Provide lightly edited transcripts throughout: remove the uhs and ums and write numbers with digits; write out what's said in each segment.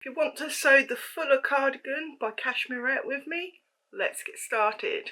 If you want to sew the fuller cardigan by Cashmerette with me, let's get started.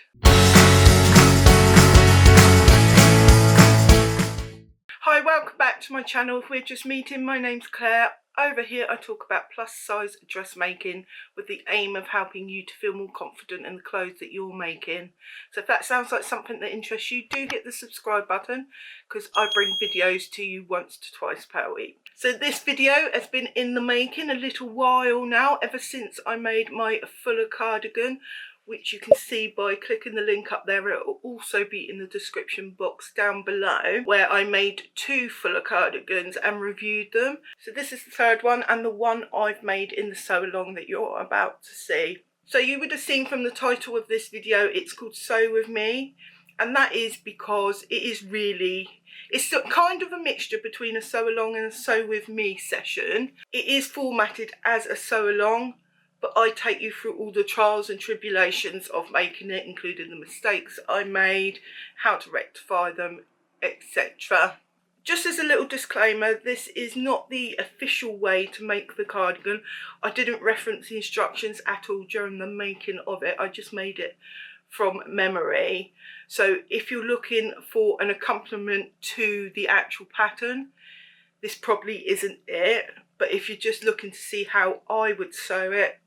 Hi, welcome back to my channel. If we're just meeting, my name's Claire. Over here I talk about plus size dressmaking with the aim of helping you to feel more confident in the clothes that you're making. So if that sounds like something that interests you, do hit the subscribe button because I bring videos to you once to twice per week. So this video has been in the making a little while now, ever since I made my fuller cardigan, which you can see by clicking the link up there. It will also be in the description box down below, where I made two fuller cardigans and reviewed them. So this is the third one and the one I've made in the Sewalong that you're about to see. So you would have seen from the title of this video, it's called Sew With Me. And that is because it's kind of a mixture between a Sewalong and a Sew With Me session. It is formatted as a Sewalong, but I take you through all the trials and tribulations of making it, including the mistakes I made, how to rectify them, etc. Just as a little disclaimer, this is not the official way to make the cardigan. I didn't reference the instructions at all during the making of it. I just made it from memory. So if you're looking for an accompaniment to the actual pattern, this probably isn't it. But if you're just looking to see how I would sew it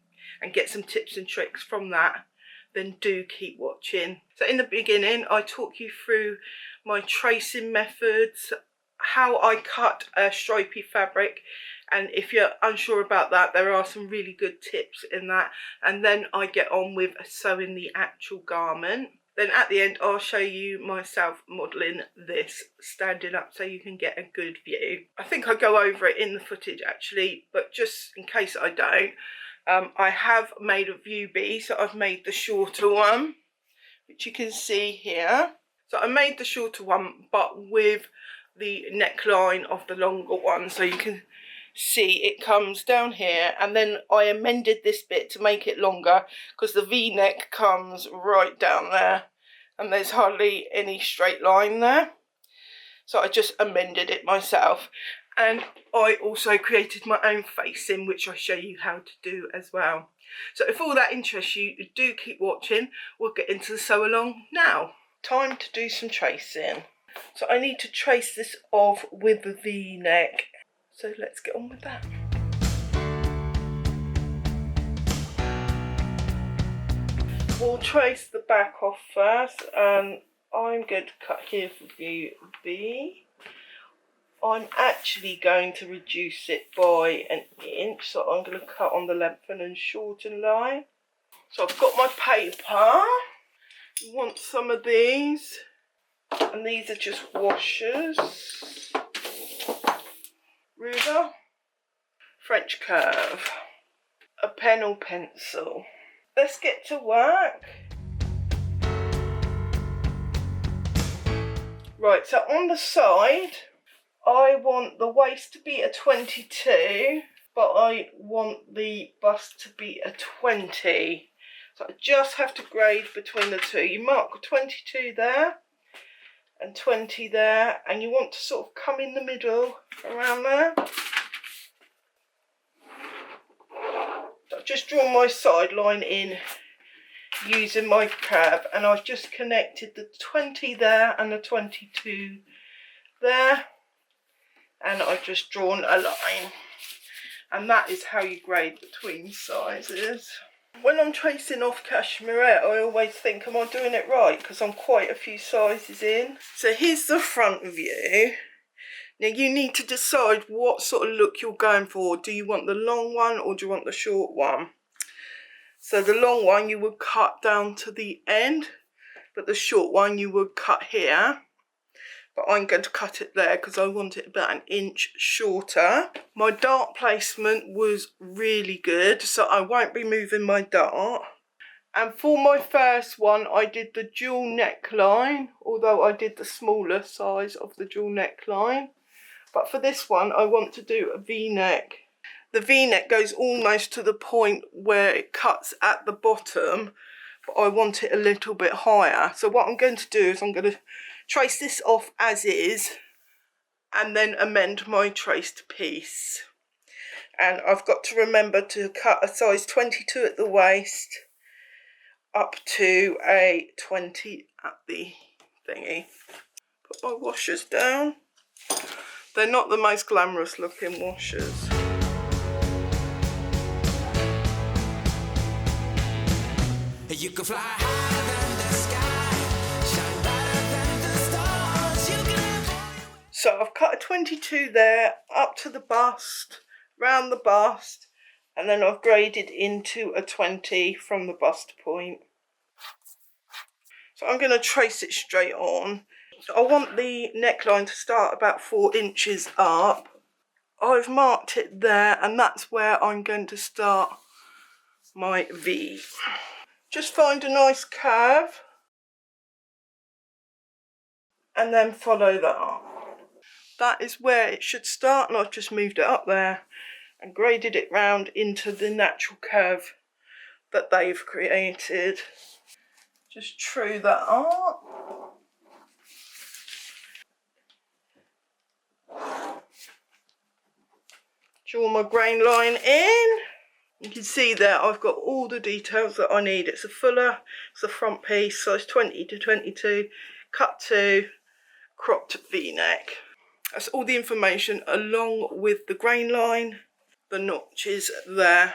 and get some tips and tricks from that, then do keep watching. So in the beginning, I talk you through my tracing methods, how I cut a stripy fabric, and if you're unsure about that, there are some really good tips in that. And then I get on with sewing the actual garment. Then at the end, I'll show you myself modelling this standing up so you can get a good view. I think I go over it in the footage actually, but just in case I don't, I have made a view B, so I've made the shorter one, which you can see here. So I made the shorter one, but with the neckline of the longer one, so you can see it comes down here, and then I amended this bit to make it longer because the V-neck comes right down there and there's hardly any straight line there. So I just amended it myself. And I also created my own facing, which I show you how to do as well. So if all that interests you, do keep watching. We'll get into the sew along now. Time to do some tracing. So I need to trace this off with the V-neck. So let's get on with that. We'll trace the back off first, and I'm going to cut here for view B. I'm actually going to reduce it by an inch, so I'm going to cut on the lengthen and shorten line. So I've got my paper. You want some of these, and these are just washers. Ruler, French curve, a pen or pencil. Let's get to work. Right, so on the side, I want the waist to be a 22, but I want the bust to be a 20. So I just have to grade between the two. You mark 22 there and 20 there, and you want to sort of come in the middle around there. So I've just drawn my side line in using my curve, and I've just connected the 20 there and the 22 there, and I've just drawn a line, and that is how you grade between sizes. When I'm tracing off Cashmerette, I always think, am I doing it right? Because I'm quite a few sizes in. So here's the front view. Now you need to decide what sort of look you're going for. Do you want the long one or do you want the short one? So the long one you would cut down to the end, but the short one you would cut here. But I'm going to cut it there because I want it about an inch shorter. My dart placement was really good, so I won't be moving my dart. And for my first one, I did the dual neckline, although I did the smaller size of the dual neckline. But for this one, I want to do a V-neck. The V-neck goes almost to the point where it cuts at the bottom, but I want it a little bit higher. So what I'm going to do is I'm going to trace this off as is and then amend my traced piece. And I've got to remember to cut a size 22 at the waist up to a 20 at the thingy. Put my washers down. They're not the most glamorous looking washers. You can fly higher than the sky, shine brighter than the stars. You can have... So I've cut a 22 there, up to the bust, round the bust, and then I've graded into a 20 from the bust point. So I'm going to trace it straight on. So I want the neckline to start about 4 inches up. I've marked it there, and that's where I'm going to start my V. Just find a nice curve and then follow that up. That is where it should start, and I've just moved it up there and graded it round into the natural curve that they've created. Just true that up. Draw my grain line in. You can see there I've got all the details that I need. It's a fuller, it's a front piece, size 20 to 22, cut to, cropped V-neck. That's all the information along with the grain line, the notches there.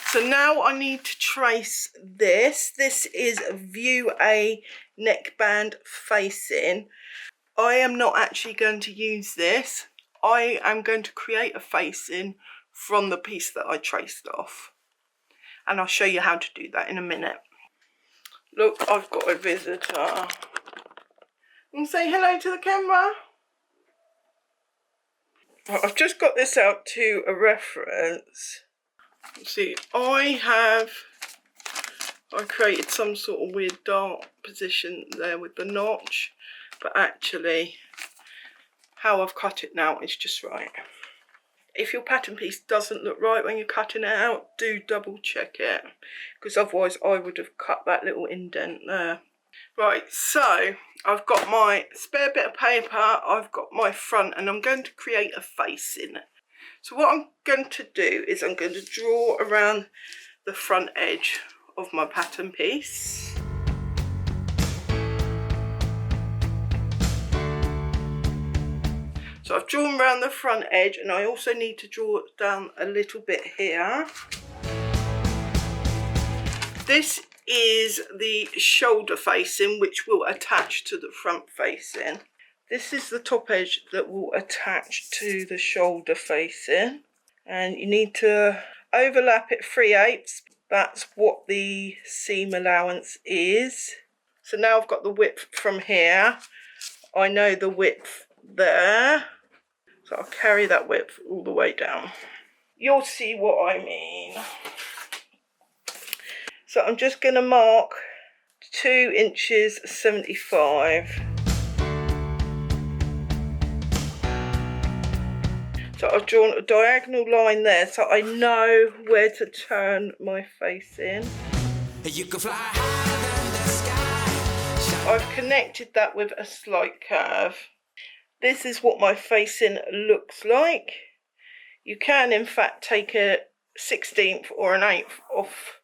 So now I need to trace this. This is view A neckband facing. I am not actually going to use this. I am going to create a facing from the piece that I traced off. And I'll show you how to do that in a minute. Look, I've got a visitor. And say hello to the camera. Well, I've just got this out to a reference. See, I created some sort of weird dart position there with the notch, but actually how I've cut it now is just right. If your pattern piece doesn't look right when you're cutting it out, do double check it, because otherwise I would have cut that little indent there. Right, so I've got my spare bit of paper, I've got my front, and I'm going to create a face in it. So what I'm going to do is I'm going to draw around the front edge of my pattern piece. So I've drawn around the front edge, and I also need to draw it down a little bit here. This is the shoulder facing, which will attach to the front facing. This is the top edge that will attach to the shoulder facing, and you need to overlap it 3/8. That's what the seam allowance is. So now I've got the width from here. I know the width there, so I'll carry that width all the way down. You'll see what I mean. So I'm just going to mark 2 inches 75. So I've drawn a diagonal line there, so I know where to turn my face in. You can fly higher than the sky. I've connected that with a slight curve. This is what my facing looks like. You can in fact take a 1/16 or an 1/8 off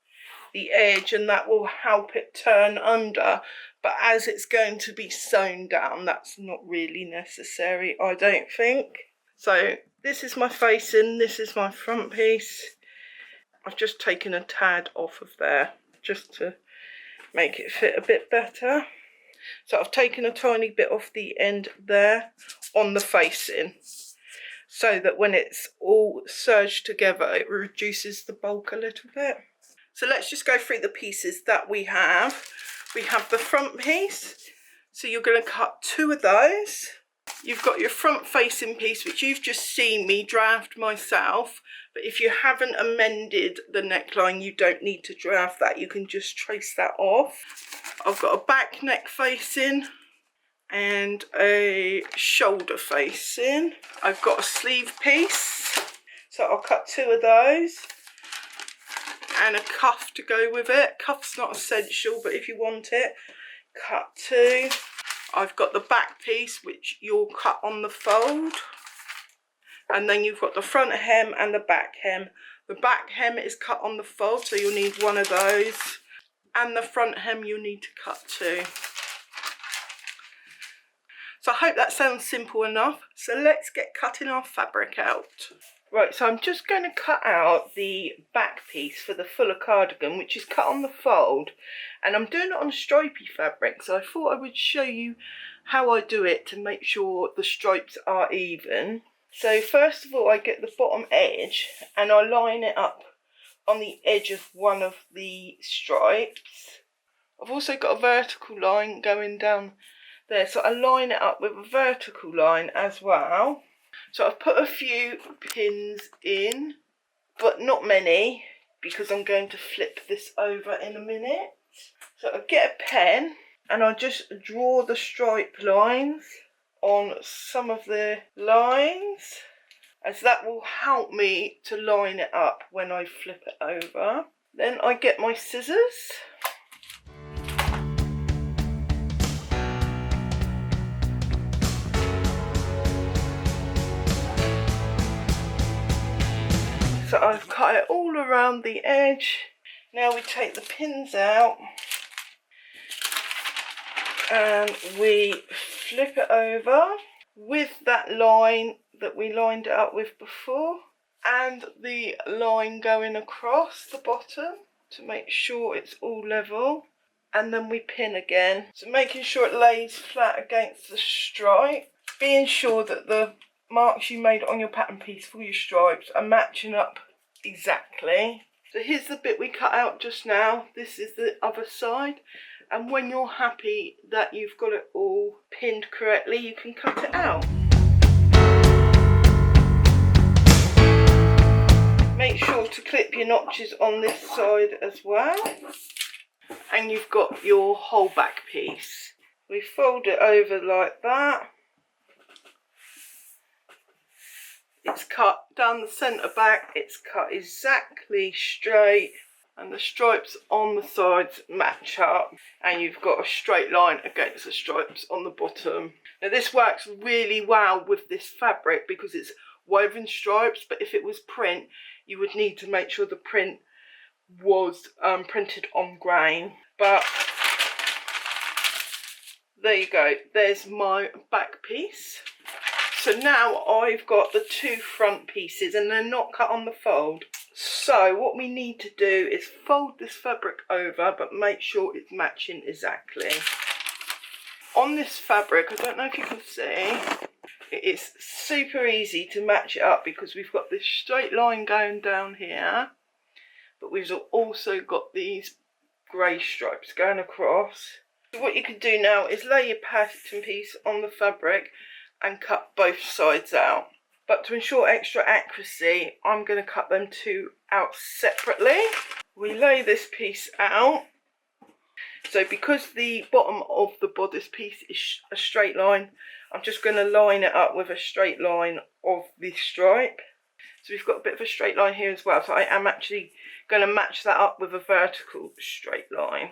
the edge, and that will help it turn under, but as it's going to be sewn down, that's not really necessary, I don't think. So this is my facing, this is my front piece. I've just taken a tad off of there just to make it fit a bit better. So I've taken a tiny bit off the end there on the facing, so that when it's all serged together it reduces the bulk a little bit. So let's just go through the pieces that we have. We have the front piece, so you're going to cut 2 of those. You've got your front facing piece, which you've just seen me draft myself, but if you haven't amended the neckline, you don't need to draft that, you can just trace that off. I've got a back neck facing and a shoulder facing. I've got a sleeve piece, so I'll cut 2 of those, and a cuff to go with it. Cuff's not essential, but if you want it, cut 2. I've got the back piece, which you'll cut on the fold. And then you've got the front hem and the back hem. The back hem is cut on the fold, so you'll need one of those. And the front hem you'll need to cut too. So I hope that sounds simple enough. So let's get cutting our fabric out. Right, so I'm just going to cut out the back piece for the fuller cardigan, which is cut on the fold. And I'm doing it on stripy fabric, so I thought I would show you how I do it to make sure the stripes are even. So first of all, I get the bottom edge and I line it up on the edge of one of the stripes. I've also got a vertical line going down there, so I line it up with a vertical line as well. So I've put a few pins in, but not many, because I'm going to flip this over in a minute. So I get a pen and I just draw the stripe lines on some of the lines, as that will help me to line it up when I flip it over. Then I get my scissors. So I've cut it all around the edge. Now we take the pins out and we flip it over with that line that we lined it up with before, and the line going across the bottom to make sure it's all level, and then we pin again. So making sure it lays flat against the stripe, being sure that the marks you made on your pattern piece for your stripes are matching up exactly. So here's the bit we cut out just now. This is the other side, and when you're happy that you've got it all pinned correctly, you can cut it out. Make sure to clip your notches on this side as well, and you've got your whole back piece. We fold it over like that. It's cut down the centre back, it's cut exactly straight, and the stripes on the sides match up, and you've got a straight line against the stripes on the bottom. Now this works really well with this fabric because it's woven stripes, but if it was print, you would need to make sure the print was printed on grain. But there you go, there's my back piece. So now I've got the two front pieces and they're not cut on the fold. So what we need to do is fold this fabric over, but make sure it's matching exactly. On this fabric, I don't know if you can see, it is super easy to match it up because we've got this straight line going down here, but we've also got these grey stripes going across. So what you can do now is lay your pattern piece on the fabric and cut both sides out. But to ensure extra accuracy, I'm going to cut them two out separately. We lay this piece out. So because the bottom of the bodice piece is a straight line, I'm just going to line it up with a straight line of the stripe. So we've got a bit of a straight line here as well. So I am actually going to match that up with a vertical straight line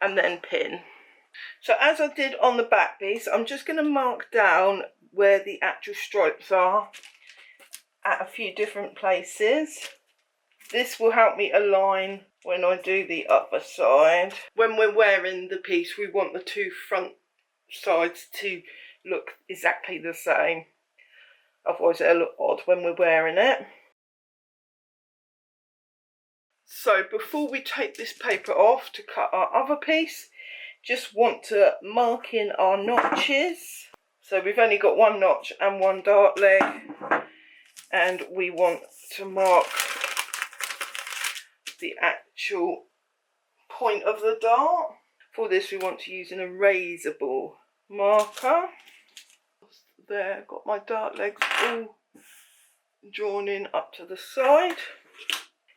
and then pin. So as I did on the back piece, I'm just going to mark down where the actual stripes are at a few different places. This will help me align when I do the other side. When we're wearing the piece, we want the two front sides to look exactly the same. Otherwise it'll look odd when we're wearing it. So before we take this paper off to cut our other piece, just want to mark in our notches. So we've only got one notch and one dart leg, and we want to mark the actual point of the dart. For this we want to use an erasable marker. There, got my dart legs all drawn in up to the side.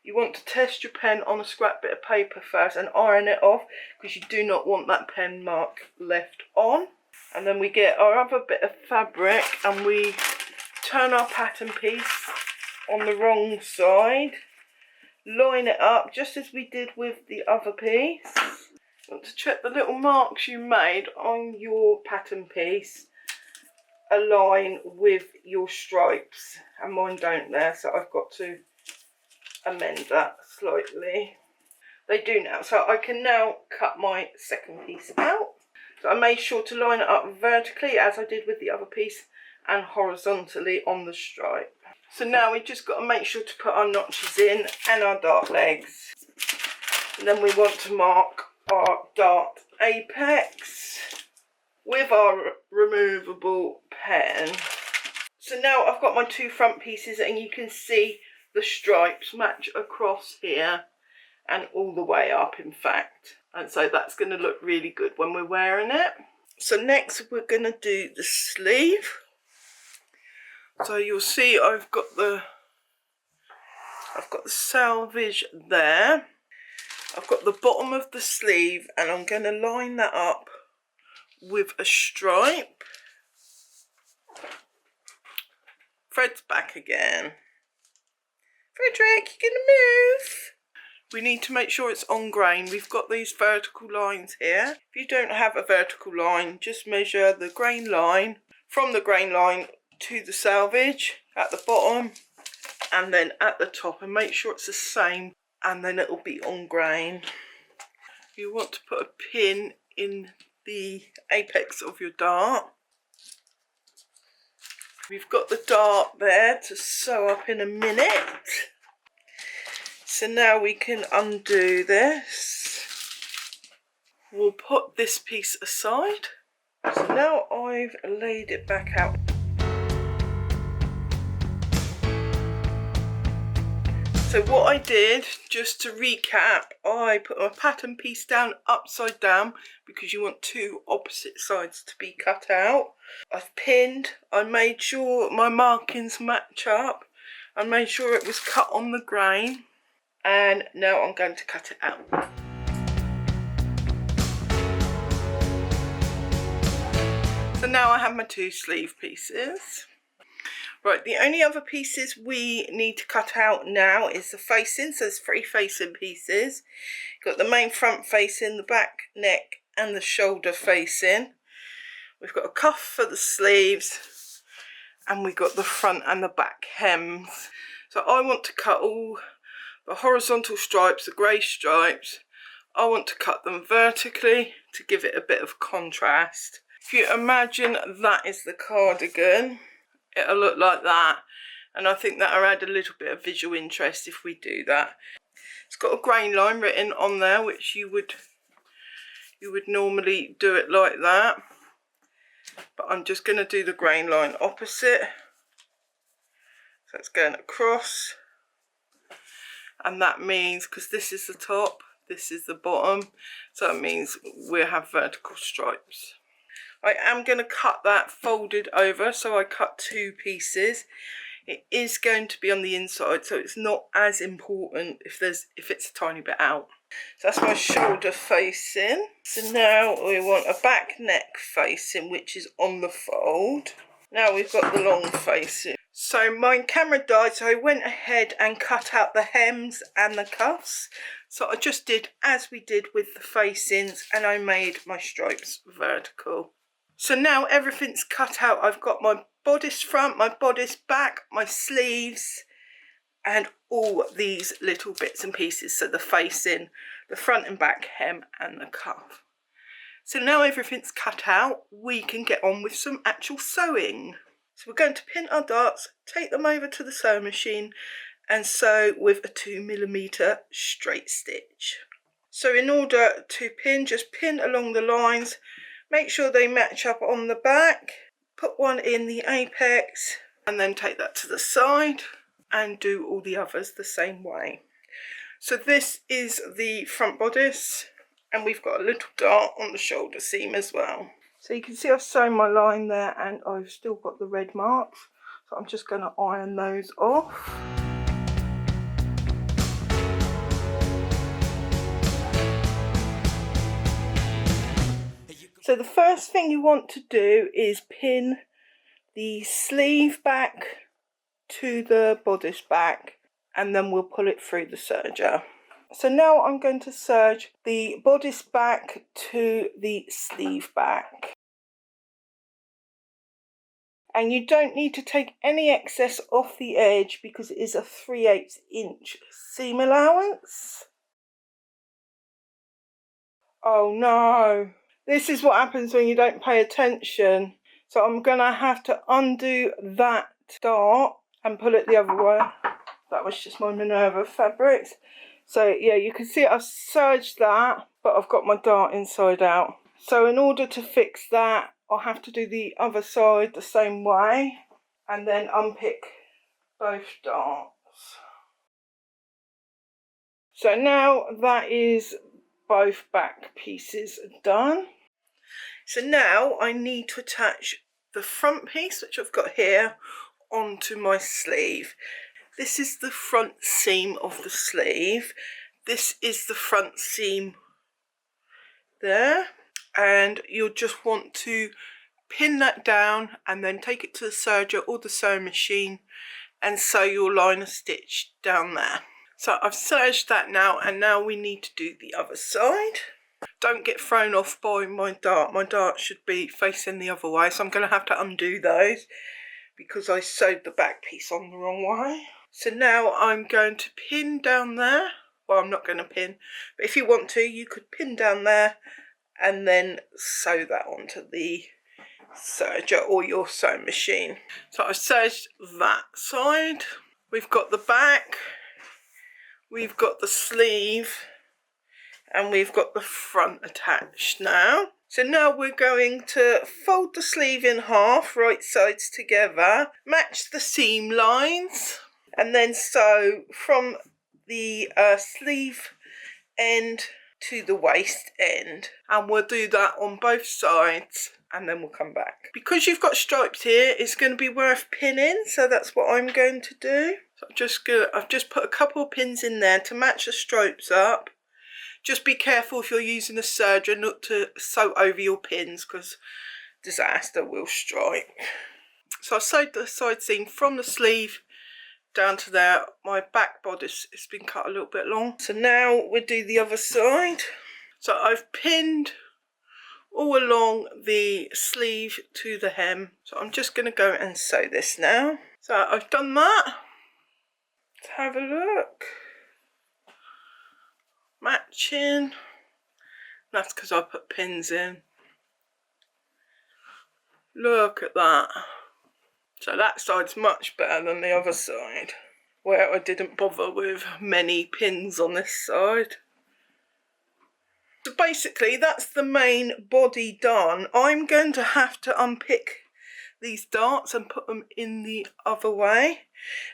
You want to test your pen on a scrap bit of paper first and iron it off, because you do not want that pen mark left on. And then we get our other bit of fabric and we turn our pattern piece on the wrong side, line it up just as we did with the other piece. You want to check the little marks you made on your pattern piece align with your stripes, and mine don't there, so I've got to amend that slightly. They do now, so I can now cut my second piece out. So I made sure to line it up vertically as I did with the other piece and horizontally on the stripe. So now we just got to make sure to put our notches in and our dart legs. And then we want to mark our dart apex with our removable pen. So now I've got my two front pieces, and you can see the stripes match across here and all the way up, in fact. And so that's going to look really good when we're wearing it. So next we're going to do the sleeve. So you'll see I've got the selvage there. I've got the bottom of the sleeve, and I'm going to line that up with a stripe. Fred's back again. Frederick, you're going to move. We need to make sure it's on grain. We've got these vertical lines here. If you don't have a vertical line, just measure the grain line from the grain line to the selvage at the bottom and then at the top, and make sure it's the same, and then it'll be on grain. You want to put a pin in the apex of your dart. We've got the dart there to sew up in a minute. So now we can undo this. We'll put this piece aside. So now I've laid it back out. So what I did, just to recap, I put my pattern piece down upside down because you want two opposite sides to be cut out. I've pinned, I made sure my markings match up. I made sure it was cut on the grain. And now I'm going to cut it out. So now I have my two sleeve pieces. Right, the only other pieces we need to cut out now is the facing. So there's 3 facing pieces. Got the main front facing, the back neck and the shoulder facing. We've got a cuff for the sleeves, and we've got the front and the back hems. So I want to cut all the horizontal stripes, the grey stripes. I want to cut them vertically to give it a bit of contrast. If you imagine that is the cardigan, it'll look like that, and I think that'll add a little bit of visual interest if we do that. It's got a grain line written on there, which you would normally do it like that, but I'm just going to do the grain line opposite. So it's going across. And that means, because this is the top, this is the bottom, so it means we'll have vertical stripes. I am going to cut that folded over, so I cut 2 pieces. It is going to be on the inside, so it's not as important if it's a tiny bit out. So that's my shoulder facing. So now we want a back neck facing, which is on the fold. Now we've got the long facing. So my camera died, so I went ahead and cut out the hems and the cuffs. So I just did as we did with the facings, and I made my stripes vertical. So now everything's cut out. I've got my bodice front, my bodice back, my sleeves, and all these little bits and pieces. So the facing, the front and back hem and the cuff. So now everything's cut out, we can get on with some actual sewing. So we're going to pin our darts, take them over to the sewing machine and sew with a 2mm straight stitch. So in order to pin, just pin along the lines, make sure they match up on the back, put one in the apex and then take that to the side and do all the others the same way. So this is the front bodice, and we've got a little dart on the shoulder seam as well. So you can see I've sewn my line there and I've still got the red marks. So I'm just going to iron those off. So the first thing you want to do is pin the sleeve back to the bodice back, and then we'll pull it through the serger. So now I'm going to serge the bodice back to the sleeve back. And you don't need to take any excess off the edge because it is a 3/8 inch seam allowance. Oh no, this is what happens when you don't pay attention. So I'm gonna have to undo that dart and pull it the other way. That was just my Minerva fabrics. So yeah, you can see I've serged that, but I've got my dart inside out. So in order to fix that, I'll have to do the other side the same way and then unpick both darts. So now that is both back pieces done. So now I need to attach the front piece, which I've got here, onto my sleeve. This is the front seam of the sleeve. This is the front seam there. And you'll just want to pin that down and then take it to the serger or the sewing machine and sew your liner stitch down there. So I've serged that now, and now we need to do the other side. Don't get thrown off by my dart. My dart should be facing the other way, so I'm going to have to undo those because I sewed the back piece on the wrong way. So now I'm going to pin down there. Well, I'm not going to pin, but if you want to, you could pin down there and then sew that onto the serger or your sewing machine. So I've serged that side. We've got the back, we've got the sleeve, and we've got the front attached now. So now we're going to fold the sleeve in half, right sides together, match the seam lines, and then sew from the sleeve end to the waist end. And we'll do that on both sides and then we'll come back. Because you've got stripes here, it's going to be worth pinning, so that's what I'm going to do. So I've just put a couple of pins in there to match the stripes up. Just be careful if you're using a serger not to sew over your pins because disaster will strike. So I sewed the side seam from the sleeve down to there. My back bodice has been cut a little bit long. So now we'll do the other side. So I've pinned all along the sleeve to the hem. So I'm just going to go and sew this now. So I've done that. Let's have a look. Matching. That's because I put pins in. Look at that. So that side's much better than the other side, where I didn't bother with many pins on this side. So basically that's the main body done. I'm going to have to unpick these darts and put them in the other way,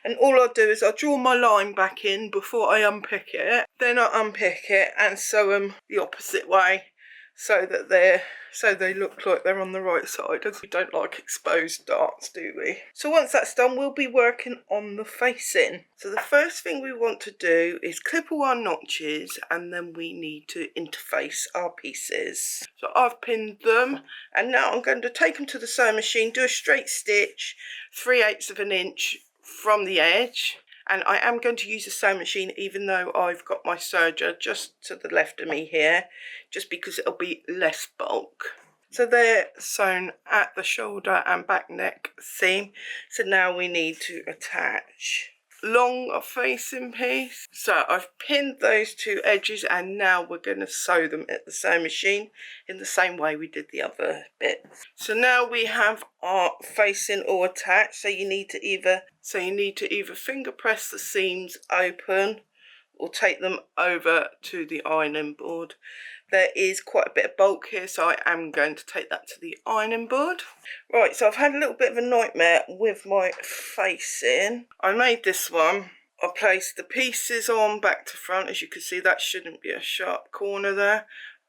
and all I'll do is I'll draw my line back in before I unpick it, then I'll unpick it and sew them the opposite way so that they look like they're on the right side, as we don't like exposed darts, do we? So once that's done, we'll be working on the facing. So the first thing we want to do is clip all our notches, and then we need to interface our pieces. So I've pinned them, and now I'm going to take them to the sewing machine, do a straight stitch 3/8 of an inch from the edge. And I am going to use a sewing machine even though I've got my serger just to the left of me here, just because it'll be less bulk. So they're sewn at the shoulder and back neck seam. So now we need to attach long facing piece. So I've pinned those two edges, and now we're going to sew them at the sewing machine in the same way we did the other bits. So now we have our facing all attached. So you need to either finger press the seams open or take them over to the ironing board. There is quite a bit of bulk here, so I am going to take that to the ironing board. Right, so I've had a little bit of a nightmare with my facing. I made this one. I placed the pieces on back to front. As you can see, that shouldn't be a sharp corner there.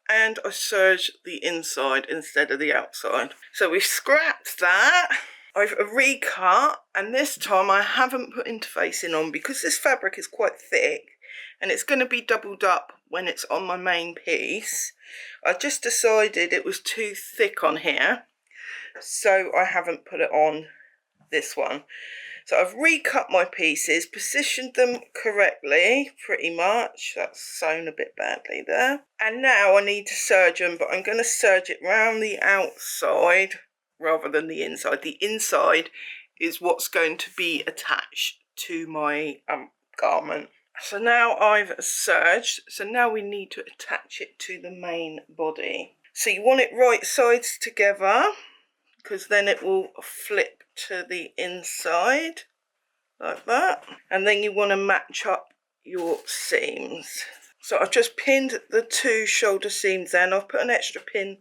And I serged the inside instead of the outside. So we've scrapped that. I've recut, and this time I haven't put interfacing on because this fabric is quite thick and it's going to be doubled up when it's on my main piece. I just decided it was too thick on here, so I haven't put it on this one. So I've recut my pieces, positioned them correctly, pretty much. That's sewn a bit badly there. And now I need to serge them, but I'm going to serge it round the outside rather than the inside. The inside is what's going to be attached to my garment. So now I've serged, so now we need to attach it to the main body. So you want it right sides together, because then it will flip to the inside like that. And then you want to match up your seams. So I've just pinned the 2 shoulder seams in. I've put an extra pin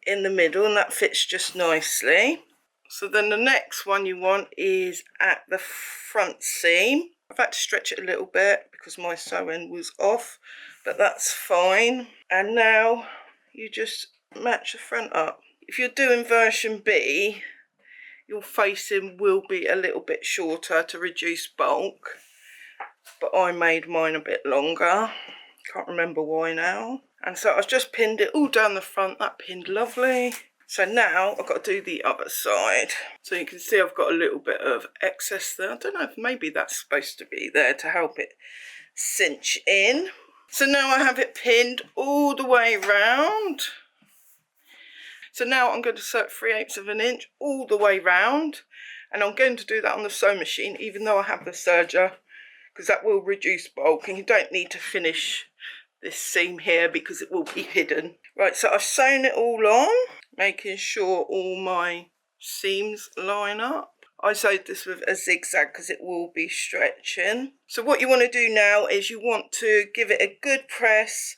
in the middle and that fits just nicely. So then the next one you want is at the front seam. I've had to stretch it a little bit because my sewing was off, but that's fine. And now you just match the front up. If you're doing version B, your facing will be a little bit shorter to reduce bulk, but I made mine a bit longer. Can't remember why now. And so I've just pinned it all down the front. That pinned lovely. So now I've got to do the other side. So you can see I've got a little bit of excess there. I don't know if maybe that's supposed to be there to help it cinch in. So now I have it pinned all the way round. So now I'm going to sew 3/8 of an inch all the way round. And I'm going to do that on the sewing machine, even though I have the serger, because that will reduce bulk and you don't need to finish this seam here because it will be hidden. Right, so I've sewn it all on, making sure all my seams line up. I sewed this with a zigzag because it will be stretching. So what you want to do now is you want to give it a good press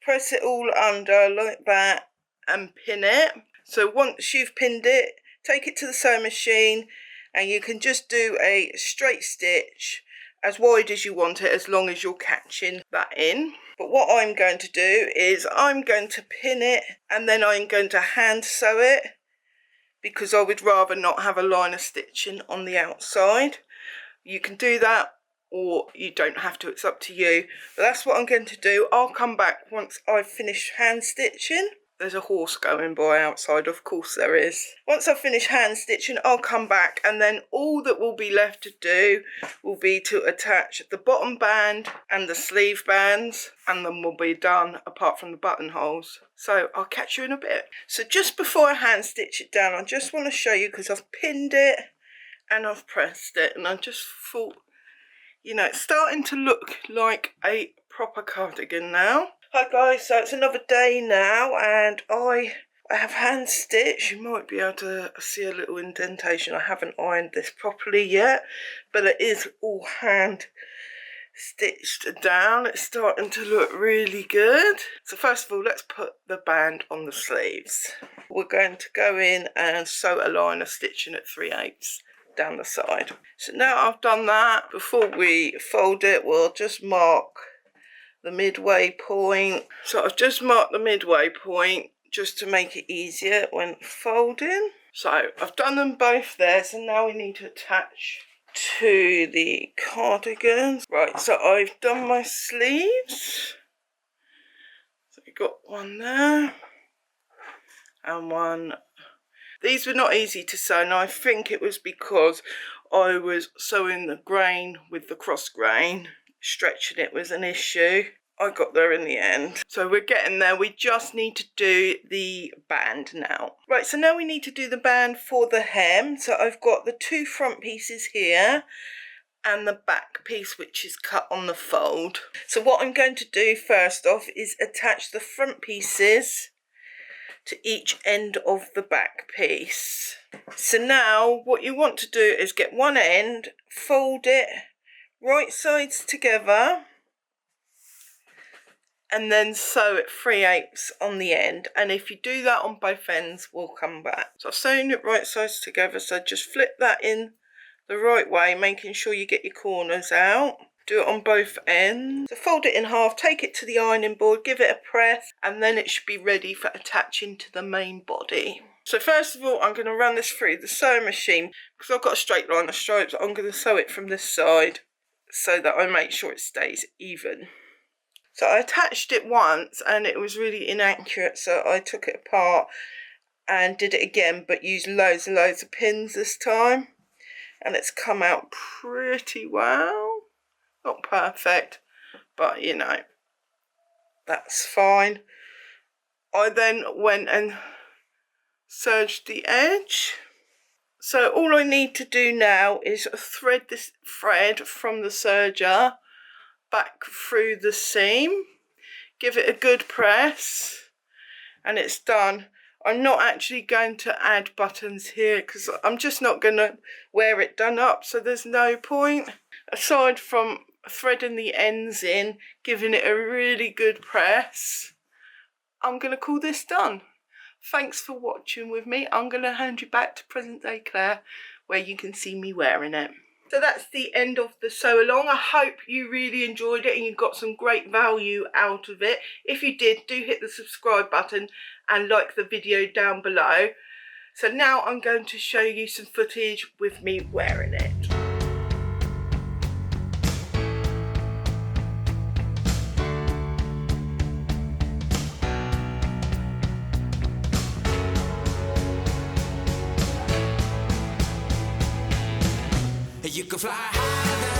it all under like that and pin it. So once you've pinned it, take it to the sewing machine and you can just do a straight stitch as wide as you want it, as long as you're catching that in. But what I'm going to do is I'm going to pin it and then I'm going to hand sew it, because I would rather not have a line of stitching on the outside. You can do that or you don't have to, it's up to you. But that's what I'm going to do. I'll come back once I've finished hand stitching. There's a horse going by outside, of course there is. Once I've finished hand stitching, I'll come back and then all that will be left to do will be to attach the bottom band and the sleeve bands, and then we'll be done apart from the buttonholes. So I'll catch you in a bit. So just before I hand stitch it down, I just want to show you, because I've pinned it and I've pressed it, and I just thought, you know, it's starting to look like a proper cardigan now. Hi guys, so it's another day now and I have hand stitched. You might be able to see a little indentation. I haven't ironed this properly yet, but it is all hand stitched down. It's starting to look really good. So first of all, let's put the band on the sleeves. We're going to go in and sew a line of stitching at 3/8 down the side. So now I've done that, before we fold it, we'll just mark the midway point. So I've just marked the midway point just to make it easier when folding. So I've done them both there, so now we need to attach to the cardigan. Right, so I've done my sleeves. So we've got one there and one. These were not easy to sew, and I think it was because I was sewing the grain with the cross grain. Stretching it was an issue. I got there in the end. So we're getting there. We just need to do the band now. Right, so now we need to do the band for the hem. So I've got the 2 front pieces here and the back piece, which is cut on the fold. So what I'm going to do first off is attach the front pieces to each end of the back piece. So now what you want to do is get one end, fold it right sides together, and then sew it 3/8 on the end. And if you do that on both ends, we'll come back. So I've sewn it right sides together, so just flip that in the right way, making sure you get your corners out. Do it on both ends. So fold it in half, take it to the ironing board, give it a press, and then it should be ready for attaching to the main body. So first of all, I'm going to run this through the sewing machine. Because I've got a straight line of stripes, I'm going to sew it from this side so that I make sure it stays even. So I attached it once and it was really inaccurate, so I took it apart and did it again, but used loads and loads of pins this time, and it's come out pretty well. Not perfect, but you know, that's fine. I then went and serge the edge. So all I need to do now is thread this thread from the serger back through the seam, give it a good press, and it's done. I'm not actually going to add buttons here because I'm just not going to wear it done up, so there's no point. Aside from threading the ends in, giving it a really good press, I'm going to call this done. Thanks for watching with me. I'm going to hand you back to present day Claire, where you can see me wearing it. So that's the end of the sew along. I hope you really enjoyed it and you got some great value out of it. If you did, do hit the subscribe button and like the video down below. So now I'm going to show you some footage with me wearing it. You can fly higher than